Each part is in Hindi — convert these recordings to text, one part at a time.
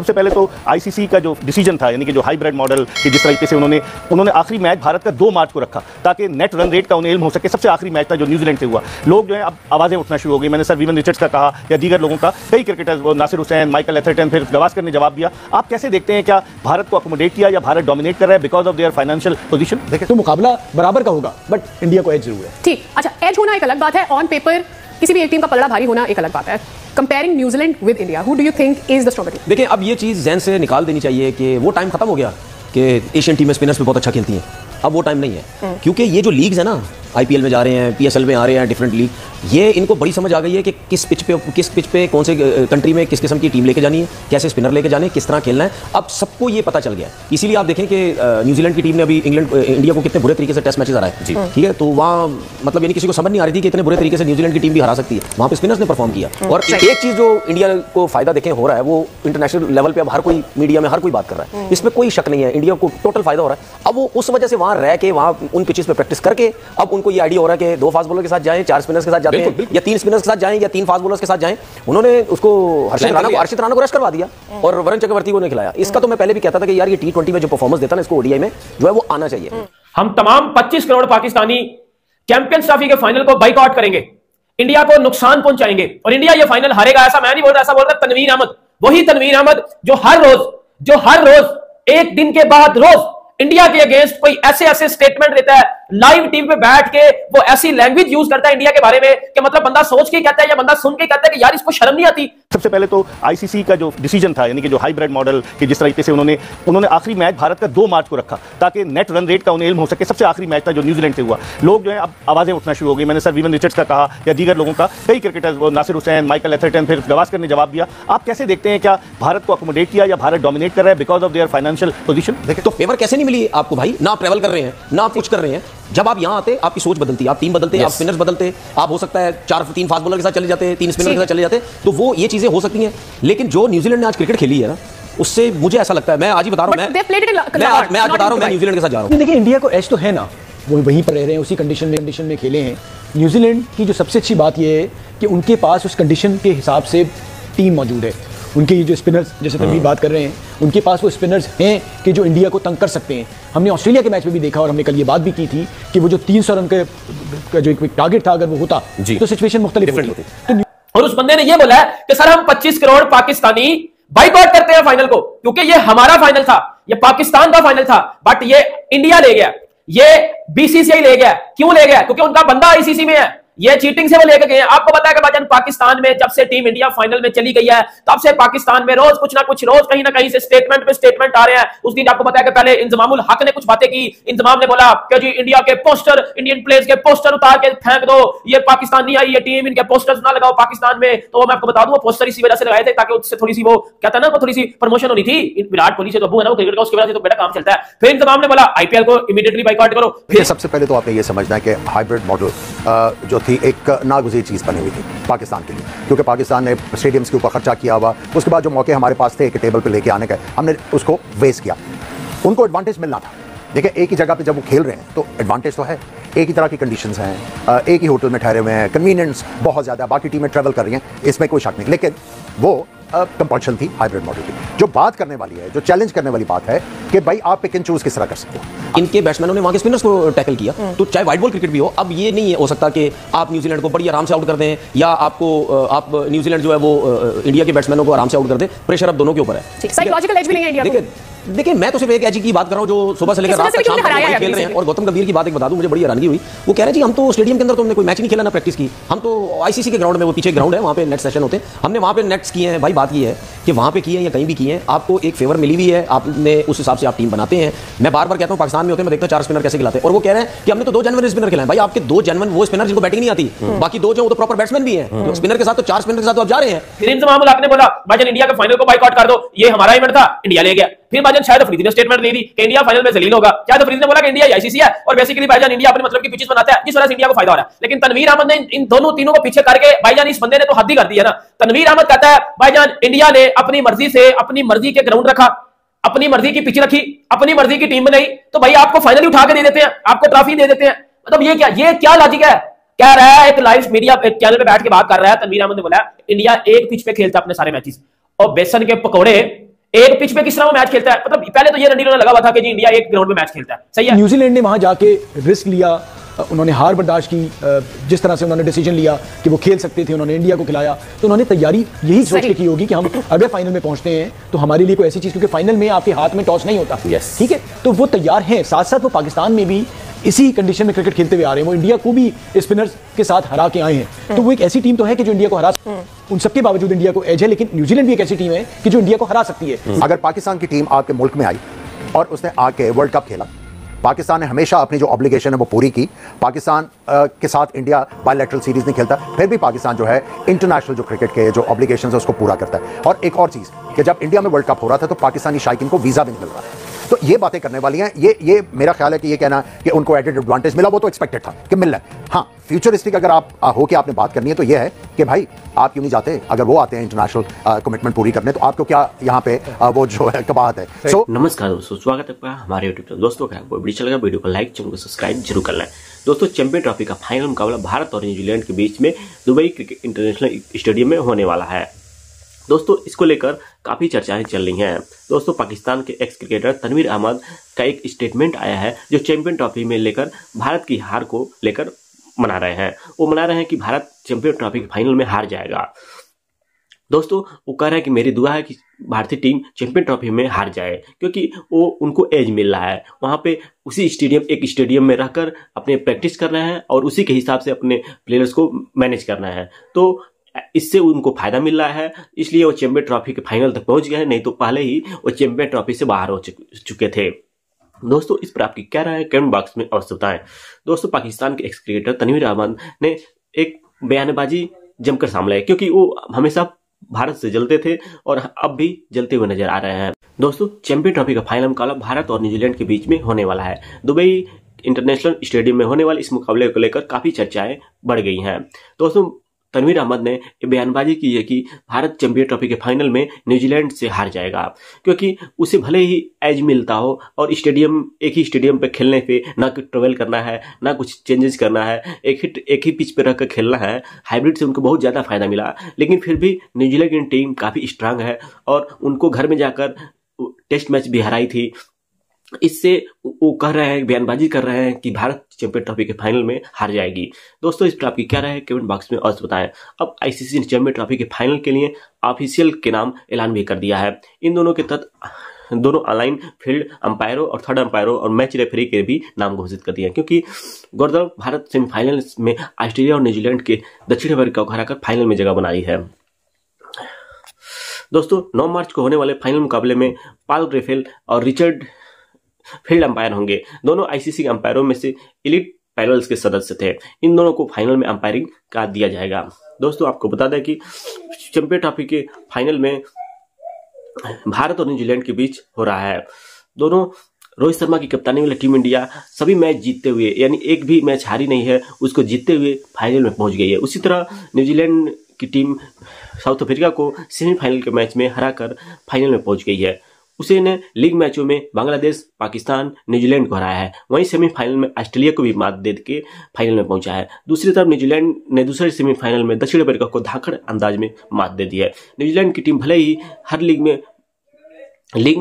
सबसे पहले तो आईसीसी का जो डिसीजन था, यानी कि जो हाइब्रिड मॉडल कि जिस तरीके से उन्होंने आखिरी मैच भारत का 2 मार्च को रखा ताकि नेट रन रेट का उन्हें इल्म हो सके। सबसे आखिरी मैच था जो न्यूजीलैंड से हुआ। लोग जो है अब आवाज़ें उठना शुरू हो गई। मैंने सर विवियन रिचर्ड्स का कहा या दीगर लोगों का, कई cricketers, Nasser Hussain, Michael Atherton, फिर गवास्कर ने जवाब दिया। आप कैसे देखते हैं, क्या भारत को अकोमोडेट किया या भारत डोमिनेट कर रहा है because of their financial position? देखिए, तो मुकाबला बराबर का होगा, बट इंडिया को एज जरूर है। ठीक, अच्छा, एज होना एक अलग बात है, ऑन पेपर किसी भी एक टीम का पलड़ा भारी होना एक अलग बात है। Comparing New Zealand with India, who do you think is the stronger team? देखिए, अब ये चीज़ जहन से निकाल देनी चाहिए कि वो टाइम खत्म हो गया कि एशियन टीमें स्पिनर्स पे बहुत अच्छा खेलती हैं। अब वो टाइम नहीं है, क्योंकि ये जो लीग्स है ना, आईपीएल में जा रहे हैं, पीएसएल में आ रहे हैं, डिफरेंट लीग, ये इनको बड़ी समझ आ गई है कि किस पिच पे कौन से कंट्री में किस किस्म की टीम लेके जानी है, कैसे स्पिनर लेके जाने, किस तरह खेलना है। अब सबको ये पता चल गया है। इसीलिए आप देखें कि न्यूजीलैंड की टीम ने अभी इंडिया को कितने बुरे तरीके से टेस्ट मैचेस हराए। ठीक है, तो वहाँ मतलब यानी किसी को समझ नहीं आ रही थी कि इतने बुरे तरीके से न्यूजीलैंड की टीम भी हरा सकती है। वहाँ पे स्पिनर्स ने परफॉर्म किया। और एक चीज़ जो इंडिया को फायदा देखें हो रहा है, वो इंटरनेशनल लेवल पर अब हर कोई मीडिया में हर कोई बात कर रहा है, इसमें कोई शक नहीं है, इंडिया को टोटल फायदा हो रहा है। अब वो उस वजह से वहाँ रह के, वहाँ उन पिचेस पे प्रैक्टिस करके, अब उनको ये आइडिया हो रहा है कि 2 फास्ट बॉलर के साथ जाएं, 4 स्पिनर्स के साथ जाते हैं, या 3 स्पिनर्स के साथ जाएं, या 3 फास्ट बॉलर्स के साथ जाएं। उन्होंने उसको हर्षित राणा को रेस्ट करवा दिया और वरुण चक्रवर्ती को नहीं खिलाया। इसका तो मैं पहले भी कहता था कि यार ये T20 में जो परफॉर्मेंस देता है ना, इसको ओडीआई में जो है वो आना चाहिए। हम तमाम 25 करोड़ पाकिस्तानी चैंपियंस ट्रॉफी के फाइनल को बाइकआउट करेंगे, इंडिया को नुकसान पहुंचाएंगे और इंडिया ये फाइनल हारेगा। ऐसा मैं नहीं बोल रहा, ऐसा बोल रहा तनवीर अहमद, वही तनवीर अहमद जो हर रोज एक दिन के बाद रोज इंडिया के अगेंस्ट कोई ऐसे स्टेटमेंट देता है, लाइव टीवी पे बैठ के वो ऐसी लैंग्वेज यूज करता है इंडिया के बारे में कि मतलब बंदा सोच के कहता है या बंदा सुन के कहता है कि यार इसको शर्म नहीं आती। सबसे पहले तो आईसीसी का जो डिसीजन था, यानी कि जो हाइब्रिड मॉडल कि जिस तरीके से उन्होंने आखिरी मैच भारत का 2 मार्च को रखा ताकि नेट रन रेट का उन्हें इल्म हो सके। सबसे आखिरी मैच था जो न्यूजीलैंड से हुआ। लोग जो है अब आवाज़ें उठना शुरू हो गई। मैंने सर विवियन रिचर्ड्स का कहा या दीगर लोगों का, कई cricketers, Nasser Hussain, Michael Atherton, फिर गवास्कर ने जवाब दिया। आप कैसे देखते हैं, क्या भारत को अकोमोडेट किया या भारत डोमिनेट कर रहा है because of their financial position? देखिए, तो फेवर कैसे नहीं मिली आपको भाई? ना आप ट्रैवल कर रहे हैं, ना आप कुछ कर रहे हैं। जब आप यहाँ आते, आपकी सोच बदलती, आप टीम बदलते, आप स्पिनर्स बदलते, आप हो सकता है 3 फास्ट बॉलर के साथ चले जाते, 3 स्पिनर के साथ चले जाते, तो वो ये चीजें हो सकती हैं। लेकिन जो न्यूजीलैंड ने आज क्रिकेट खेली है ना, उससे मुझे ऐसा लगता है, मैं आज ही बता रहा हूँ, मैं आज बता रहा हूँ, मैं न्यूजीलैंड के साथ जा रहा हूँ। देखिए, इंडिया को एज तो है ना, वो वहीं पर रह रहे हैं, उसी कंडीशन में खेले हैं। न्यूजीलैंड की जो सबसे अच्छी बात यह है कि उनके पास उस कंडीशन के हिसाब से टीम मौजूद है। उनके ये जो स्पिनर्स, जैसे तनवीर बात कर रहे हैं, उनके पास वो स्पिनर्स हैं कि जो इंडिया को तंग कर सकते हैं। हमने ऑस्ट्रेलिया के मैच में भी देखा और हमने कल ये बात भी की थी कि वो जो 300 रन का जो एक टारगेट था, अगर वो होता तो सिचुएशन मुख्तलिफ होती। और उस बंदे ने ये बोला है कि सर हम 25 करोड़ पाकिस्तानी बाइकआउट करते हैं फाइनल को, क्योंकि ये हमारा फाइनल था, ये पाकिस्तान का फाइनल था, बट ये इंडिया ले गया, ये बीसीसीआई ले गया। क्यों ले गया? क्योंकि उनका बंदा आईसीसी में है, ये चीटिंग से वो लेके गए हैं। आपको पता है कि भाईजान पाकिस्तान में जब से टीम इंडिया फाइनल में चली गई है, तब से पाकिस्तान में रोज कुछ ना कुछ, रोज कहीं ना कहीं से स्टेटमेंट पे स्टेटमेंट आ रहे हैं। उस दिन आपको पता है कि पहले इंजमामुल हक ने कुछ बातें की, इंजमाम ने बोला कि जी इंडिया के पोस्टर, इंडियन प्लेयर्स के पोस्टर उतार के फेंक दो, ये पाकिस्तान नहीं आई ये टीम, इनके पोस्टर्स ना लगाओ पाकिस्तान में। तो मैं आपको बता दूं, वो पोस्टर इसी वजह से लगाए थे ताकि उससे थोड़ी सी वो कहता है ना, वो थोड़ी सी प्रमोशन होनी थी। विराट कोहली से तो अबू है ना, वो क्रिकेट का, उसकी वजह से तो बेटा काम चलता है। फिर इंजमाम ने बोला आईपीएल को इमीडिएटली बाइकआउट करो। फिर सबसे पहले तो आपने ये समझना है कि हाइब्रिड मॉडल जो थी एक नागुज़ीर चीज़ बनी हुई थी पाकिस्तान के लिए, क्योंकि पाकिस्तान ने स्टेडियम्स के ऊपर खर्चा किया हुआ, उसके बाद जो मौके हमारे पास थे एक टेबल पे लेके आने का, हमने उसको वेस्ट किया। उनको एडवांटेज मिलना था। देखिए, एक ही जगह पे जब वो खेल रहे हैं तो एडवांटेज तो है, एक ही तरह की कंडीशंस हैं, एक ही होटल में ठहरे हुए हैं, कन्वीनियंस बहुत ज़्यादा, बाकी टीमें ट्रैवल कर रही हैं, इसमें कोई शक नहीं। लेकिन वो कंपल्शन थी हाइब्रिड मॉडल की। जो बात करने वाली है, जो चैलेंज करने वाली बात है कि भाई आप पिक एंड चूज किस तरह कर सकते हो। इनके बैट्समैनों ने वहां के स्पिनर्स को टैकल किया, तो चाहे वाइट बॉल क्रिकेट भी हो, अब ये नहीं हो सकता कि आप न्यूजीलैंड को बड़ी आराम से आउट कर दें, या आप न्यूजीलैंड जो है वो इंडिया के बैट्समैनों को आराम से आउट कर दें। प्रेशर अब दोनों के ऊपर है। साइकोलॉजिकल एज भी नहीं है इंडिया को। देखिए, मैं तो सिर्फ एक एज की बात कर रहा हूं जो सुबह से लेकर रात तक शाम तक खेल रहे हैं। और गौतम गंभीर की बात एक बता दूं, मुझे बड़ी हैरानगी हुई, वो कह रहे जी हम तो स्टेडियम के अंदर तो हमने कोई मैच नहीं खेला, ना प्रैक्टिस की, हम तो आईसीसी के ग्राउंड में, वो पीछे ग्राउंड है, वहां पे नेट सेशन होते हैं, हमने वहां पे नेट्स किए हैं। भाई बात ये है कि वहां पे किए हैं या कहीं भी किए हैं, आपको एक फेवर मिली हुई है, आपने उस हिसाब से आप टीम बनाते हैं। मैं बार बार कहता हूं पाकिस्तान में होते हैं, मैं देखता हूं 4 स्पिनर कैसे खिलाते हैं, और वो कह रहे हैं कि हमने तो 2 जेन्युइन स्पिनर खिलाए। भाई आपके 2 जेन्युइन वो स्पिनर जिनको बैटिंग नहीं आती, बाकी 2 जो वो तो प्रॉपर बैट्समैन भी हैं। स्पिनर के साथ तो 4 स्पिनर के साथ तो आप जा रहे हैं। फिर इंजमामुल हक ने बोला भाईजान इंडिया के फाइनल को बाइकआउट कर दो, ये हमारा इवेंट था, इंडिया ले गया। फिर भाईजान शायद अफरीदी ने स्टेटमेंट दी थी कि इंडिया फाइनल में जलील होगा। शायद अफरीदी ने बोला कि इंडिया आईसीसी है और बेसिकली भाईजान इंडिया अपने मतलब की पिचेस बनाता है, जिस वजह से इंडिया को फायदा हो रहा है। लेकिन तनवीर अहमद ने इन दोनों तीनों को पीछे करके भाईजान इस बंदे ने तो हद ही कर दी है ना। तनवीर अहमद कहता है भाईजान इंडिया ने अपनी मर्जी से अपनी मर्जी के ग्राउंड रखा, अपनी मर्जी की पिच रखी, अपनी मर्जी की टीम बनाई, तो भाई आपको फाइनली उठा के दे देते हैं, आपको ट्रॉफी दे देते हैं। मतलब ये क्या लॉजिक है? कह रहा है एक लाइव मीडिया चैनल पे बैठ के बात कर रहा है, तनवीर अहमद ने बोला इंडिया एक पिच पे खेलता अपने सारे मैचेस, और बेसन के पकौड़े एक पिच पे किस तरह वो मैच खेलता है, मतलब पहले तो ये रंडीलो ने लगा हुआ था कि जी इंडिया एक ग्राउंड में मैच खेलता है, सही है। न्यूजीलैंड ने वहां जाके रिस्क लिया, उन्होंने हार बर्दाश्त की, जिस तरह से उन्होंने डिसीजन लिया कि वो खेल सकते थे, उन्होंने इंडिया को खिलाया, तो उन्होंने तैयारी यही सोच के की होगी कि हम अगर फाइनल में पहुंचते हैं तो हमारे लिए कोई ऐसी चीज, क्योंकि फाइनल में आपके हाथ में टॉस नहीं होता, ठीक है, तो वो तैयार हैं। साथ साथ वो पाकिस्तान में भी इसी कंडीशन में क्रिकेट खेलते हुए आ रहे हैं, वो इंडिया को भी स्पिनर्स के साथ हरा के आए हैं, तो वो एक ऐसी टीम तो है कि जो इंडिया को हरा, उन सबके बावजूद इंडिया को एज है, लेकिन न्यूजीलैंड भी एक ऐसी टीम है कि जो इंडिया को हरा सकती है। अगर पाकिस्तान की टीम आपके मुल्क में आई और उसने आके वर्ल्ड कप खेला, पाकिस्तान ने हमेशा अपनी जो ऑब्लिगेशन है वो पूरी की। पाकिस्तान के साथ इंडिया बायलैटरल सीरीज नहीं खेलता, फिर भी पाकिस्तान जो है इंटरनेशनल जो क्रिकेट के जो ऑब्लिगेशन है उसको पूरा करता है। और एक और चीज़ कि जब इंडिया में वर्ल्ड कप हो रहा था तो पाकिस्तानी शायकीन को वीज़ा भी नहीं मिल रहा था, तो ये बातें करने वाली हैं। ये मेरा ख्याल है कि ये कहना कि उनको एडेड एडवांटेज मिला वो तो एक्सपेक्टेड था कि मिल रहा है। हाँ, फ्यूचरिस्टिक अगर आप हो कि आपने बात करनी है तो ये है कि भाई आप क्यों नहीं जाते, अगर वो आते हैं इंटरनेशनल कमिटमेंट पूरी करने, तो आपको क्या यहाँ पे वो जो है कबाहत है। सो नमस्कार दोस्तों, स्वागत है आपका हमारे यूट्यूब चैनल। दोस्तों अगर आपको वीडियो अच्छा लगा वीडियो को लाइक, चैनल को सब्सक्राइब जरूर कर लें। दोस्तों चैंपियन ट्रॉफी का फाइनल मुकाबला भारत और न्यूजीलैंड के बीच में दुबई क्रिकेट इंटरनेशनल स्टेडियम में होने वाला है। दोस्तों इसको लेकर काफी चर्चाएं चल रही हैं। दोस्तों पाकिस्तान के एक्स क्रिकेटर तनवीर अहमद का एक स्टेटमेंट आया है जो चैंपियन ट्रॉफी में लेकर भारत की हार को लेकर मना रहे हैं। वो मना रहे हैं कि भारत चैंपियन ट्रॉफी के फाइनल में हार जाएगा। दोस्तों वो कह रहे हैं कि मेरी दुआ है कि भारतीय टीम चैंपियन ट्रॉफी में हार जाए, क्योंकि वो उनको एज मिल रहा है। वहां पे उसी एक स्टेडियम में रहकर अपने प्रैक्टिस कर रहे हैं और उसी के हिसाब से अपने प्लेयर्स को मैनेज करना है, तो इससे उनको फायदा मिल रहा है, इसलिए वो चैंपियन ट्रॉफी के फाइनल तक पहुंच गए हैं, नहीं तो पहले ही वो चैंपियन ट्रॉफी से बाहर हो चुके थे। दोस्तों इस पर आपकी क्या राय है कमेंट बॉक्स में अवश्य बताएं। दोस्तों पाकिस्तान के एक्स क्रिकेटर तनवीर अहमद ने एक बयानबाजी जमकर सामने है, क्योंकि वो हमेशा भारत से जलते थे और अब भी जलते हुए नजर आ रहे हैं। दोस्तों चैंपियन ट्रॉफी का फाइनल मुकाबला भारत और न्यूजीलैंड के बीच में होने वाला है। दुबई इंटरनेशनल स्टेडियम में होने वाले इस मुकाबले को लेकर काफी चर्चाएं बढ़ गई हैं। दोस्तों तनवीर अहमद ने बयानबाजी की है कि भारत चैंपियन ट्रॉफी के फाइनल में न्यूजीलैंड से हार जाएगा, क्योंकि उसे भले ही एज मिलता हो और एक ही स्टेडियम पे खेलने पे ना कुछ ट्रेवल करना है ना कुछ चेंजेस करना है, एक ही पिच पे रहकर खेलना है, हाइब्रिड से उनको बहुत ज्यादा फायदा मिला। लेकिन फिर भी न्यूजीलैंड की टीम काफी स्ट्रांग है और उनको घर में जाकर टेस्ट मैच भी हराई थी। इससे वो कह रहे हैं, बयानबाजी कर रहे हैं कि भारत चैंपियन ट्रॉफी के फाइनल में हार जाएगी। दोस्तों इस पर आपकी क्या राय है कमेंट बॉक्स में अवश्य बताएं। अब आईसीसी ने चैंपियन ट्रॉफी के फाइनल के लिए ऑफिशियल के नाम ऐलान भी कर दिया है। इन दोनों के तहत दोनों ऑनलाइन फील्ड अंपायरों और थर्ड अंपायरों और मैच रेफरी के भी नाम घोषित कर दिए हैं, क्योंकि गौरतलब भारत सेमीफाइनल में ऑस्ट्रेलिया और न्यूजीलैंड के दक्षिण अफ्रीका को हराकर फाइनल में जगह बनाई है। दोस्तों 9 मार्च को होने वाले फाइनल मुकाबले में पॉल रेफेल और रिचर्ड फील्ड अंपायर होंगे। दोनों आईसीसी के अंपायरों में से एलिट पैनल्स के सदस्य थे। इन दोनों को फाइनल में अंपायरिंग का दिया जाएगा। दोस्तों आपको बता दें कि चैंपियन ट्रॉफी के फाइनल में भारत और न्यूजीलैंड के बीच हो रहा है। दोनों रोहित शर्मा की कप्तानी वाली टीम इंडिया सभी मैच जीतते हुए, यानी एक भी मैच हारी नहीं है, उसको जीतते हुए फाइनल में पहुंच गई है। उसी तरह न्यूजीलैंड की टीम साउथ अफ्रीका को सेमीफाइनल के मैच में हराकर फाइनल में पहुंच गई है। उसे ने लीग मैचों में बांग्लादेश, पाकिस्तान, न्यूजीलैंड को हराया है। वहीं सेमीफाइनल में ऑस्ट्रेलिया को भी मात दे के फाइनल में पहुंचा है। दूसरी तरफ न्यूजीलैंड ने दूसरे सेमीफाइनल में दक्षिण अफ्रीका को धाकड़ अंदाज में मात दे दी है। न्यूजीलैंड की टीम भले ही हर लीग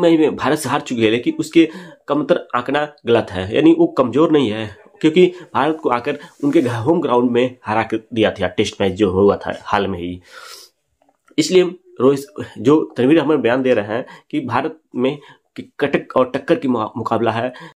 में भारत से हार चुकी है, लेकिन उसके कमतर आंकड़ा गलत है, यानी वो कमजोर नहीं है, क्योंकि भारत को आकर उनके होम ग्राउंड में हरा कर दिया था टेस्ट मैच जो हुआ था हाल में ही। इसलिए जो तनवीर अहमद बयान दे रहे हैं कि भारत में कटक और टक्कर की मुकाबला है,